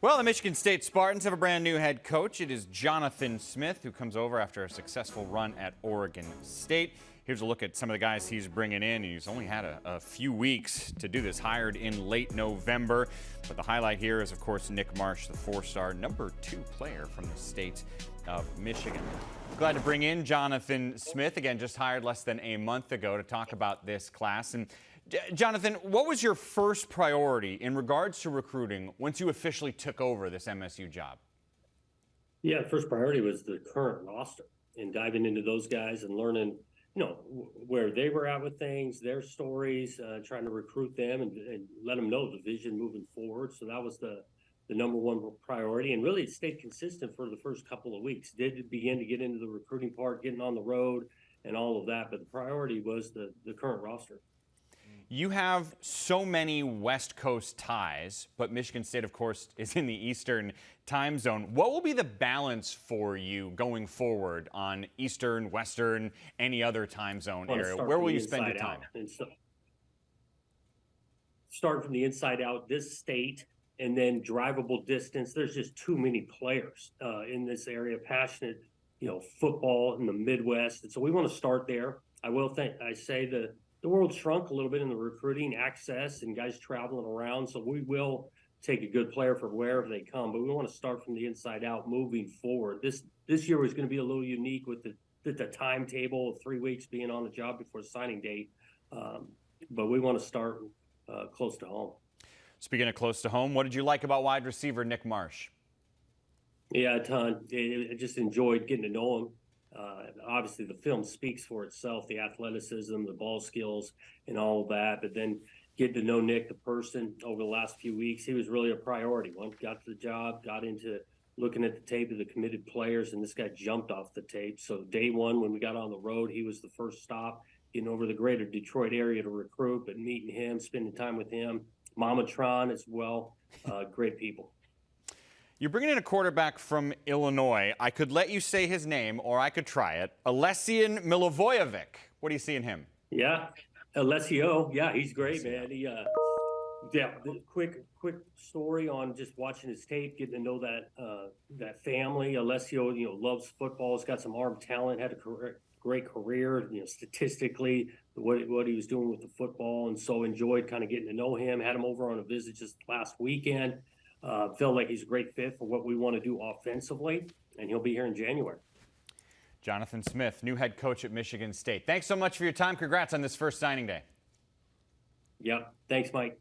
Well, the Michigan State Spartans have a brand new head coach. It is Jonathan Smith, who comes over after a successful run at Oregon State. Here's a look at some of the guys he's bringing in. He's only had a few weeks to do this, hired in late November. But the highlight here is, of course, Nick Marsh, the four-star #2 player from the state of Michigan. Glad to bring in Jonathan Smith, again, just hired less than a month ago to talk about this class. And Jonathan, what was your first priority in regards to recruiting once you officially took over this MSU job? Yeah, the first priority was the current roster and diving into those guys and learning, where they were at with things, their stories, trying to recruit them and let them know the vision moving forward. So that was the number one priority, and really it stayed consistent for the first couple of weeks. Did begin to get into the recruiting part, getting on the road and all of that, but the priority was the current roster. You have so many West Coast ties, but Michigan State, of course, is in the Eastern time zone. What will be the balance for you going forward on Eastern, Western, any other time zone area? Where will you spend your time? Start from the inside out, this state, and then drivable distance. There's just too many players in this area, passionate, football in the Midwest. And so we want to start there. I say the world shrunk a little bit in the recruiting access and guys traveling around. So we will take a good player from wherever they come, but we want to start from the inside out moving forward. This year was going to be a little unique with the timetable of 3 weeks being on the job before the signing date. But we want to start close to home. Speaking of close to home, what did you like about wide receiver Nick Marsh? Yeah, a ton. I just enjoyed getting to know him. Obviously, the film speaks for itself, the athleticism, the ball skills, and all of that. But then getting to know Nick, the person, over the last few weeks, he was really a priority. Once got to the job, got into looking at the tape of the committed players, and this guy jumped off the tape. So day one, when we got on the road, he was the first stop, getting over the greater Detroit area to recruit, but meeting him, spending time with him. Mama Tron as well, great people. You're bringing in a quarterback from Illinois. I could let you say his name, or I could try it. Alessian Milivojevic. What do you see in him? Yeah, Alessio. Yeah, he's great, man. He, quick story on just watching his tape, getting to know that family. Alessio, loves football. He's got some arm talent. Had a great career. Statistically, what he was doing with the football, and so enjoyed kind of getting to know him. Had him over on a visit just last weekend. Felt like he's a great fit for what we want to do offensively, and he'll be here in January. Jonathan Smith, new head coach at Michigan State. Thanks so much for your time. Congrats on this first signing day. Yep. Thanks, Mike.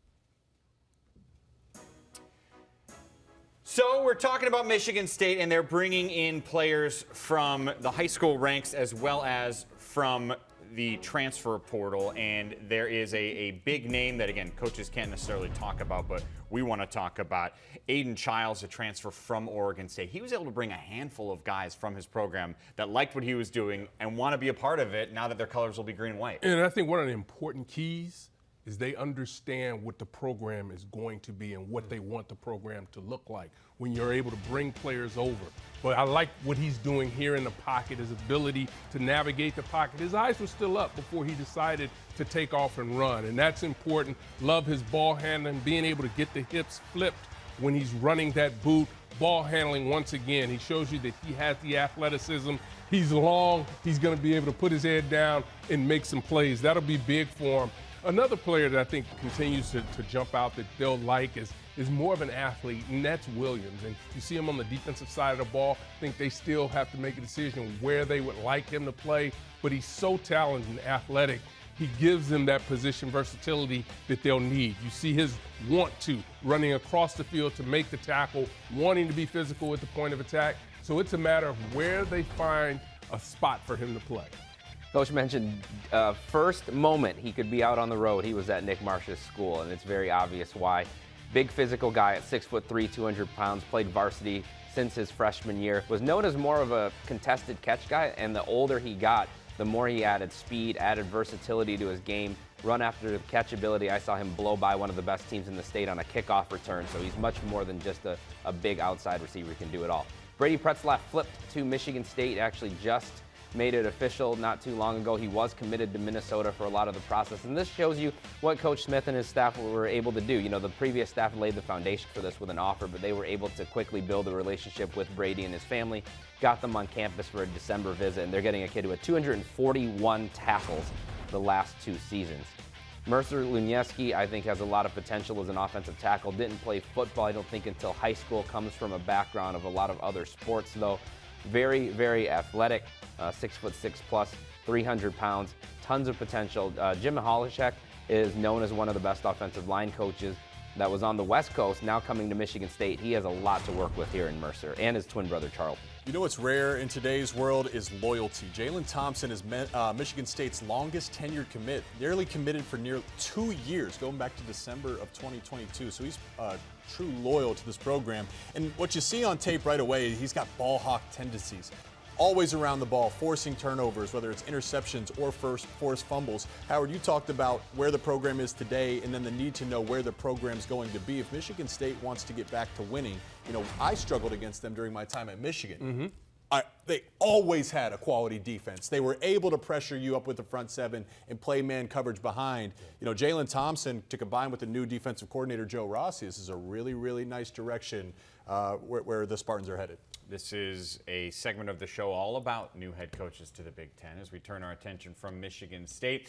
So we're talking about Michigan State, and they're bringing in players from the high school ranks as well as from the transfer portal, and there is a big name that, again, coaches can't necessarily talk about, but we want to talk about. Aiden Childs, a transfer from Oregon State. He was able to bring a handful of guys from his program that liked what he was doing and want to be a part of it now that their colors will be green and white. And I think one of the important keys is they understand what the program is going to be and what they want the program to look like when you're able to bring players over. But I like what he's doing here in the pocket, his ability to navigate the pocket. His eyes were still up before he decided to take off and run, and that's important. Love his ball handling, being able to get the hips flipped when he's running that boot. Ball handling, once again, he shows you that he has the athleticism. He's long, he's going to be able to put his head down and make some plays. That'll be big for him. Another player that I think continues to jump out that they'll like is more of an athlete, and that's Williams. And you see him on the defensive side of the ball. I think they still have to make a decision where they would like him to play, but he's so talented and athletic. He gives them that position versatility that they'll need. You see his want to, running across the field to make the tackle, wanting to be physical at the point of attack. So it's a matter of where they find a spot for him to play. Coach mentioned first moment he could be out on the road, he was at Nick Marsh's school, and it's very obvious why. Big physical guy at 6'3", 200 pounds, played varsity since his freshman year, was known as more of a contested catch guy, and the older he got, the more he added speed, added versatility to his game, run after the catch ability. I saw him blow by one of the best teams in the state on a kickoff return, so he's much more than just a big outside receiver who can do it all. Brady Pretzlaff flipped to Michigan State actually just made it official not too long ago. He was committed to Minnesota for a lot of the process, and this shows you what Coach Smith and his staff were able to do. You know, the previous staff laid the foundation for this with an offer, but they were able to quickly build a relationship with Brady and his family, got them on campus for a December visit, and they're getting a kid who had 241 tackles the last 2 seasons. Mercer Lunieski, I think, has a lot of potential as an offensive tackle. Didn't play football, I don't think, until high school. Comes from a background of a lot of other sports, though. Very, very athletic, 6'6" plus, 300 pounds, tons of potential. Jim Holishek is known as one of the best offensive line coaches that was on the West Coast, now coming to Michigan State. He has a lot to work with here in Mercer, and his twin brother, Charlton. You know what's rare in today's world is loyalty. Jalen Thompson is Michigan State's longest tenured commit, nearly committed for nearly 2 years, going back to December of 2022. So he's true loyal to this program. And what you see on tape right away, he's got ball hawk tendencies. Always around the ball, forcing turnovers, whether it's interceptions or forced fumbles. Howard, you talked about where the program is today and then the need to know where the program's going to be. If Michigan State wants to get back to winning, you know, I struggled against them during my time at Michigan. They always had a quality defense. They were able to pressure you up with the front seven and play man coverage behind. You know, Jalen Thompson, to combine with the new defensive coordinator, Joe Rossi, this is a really, really nice direction where the Spartans are headed. This is a segment of the show all about new head coaches to the Big Ten as we turn our attention from Michigan State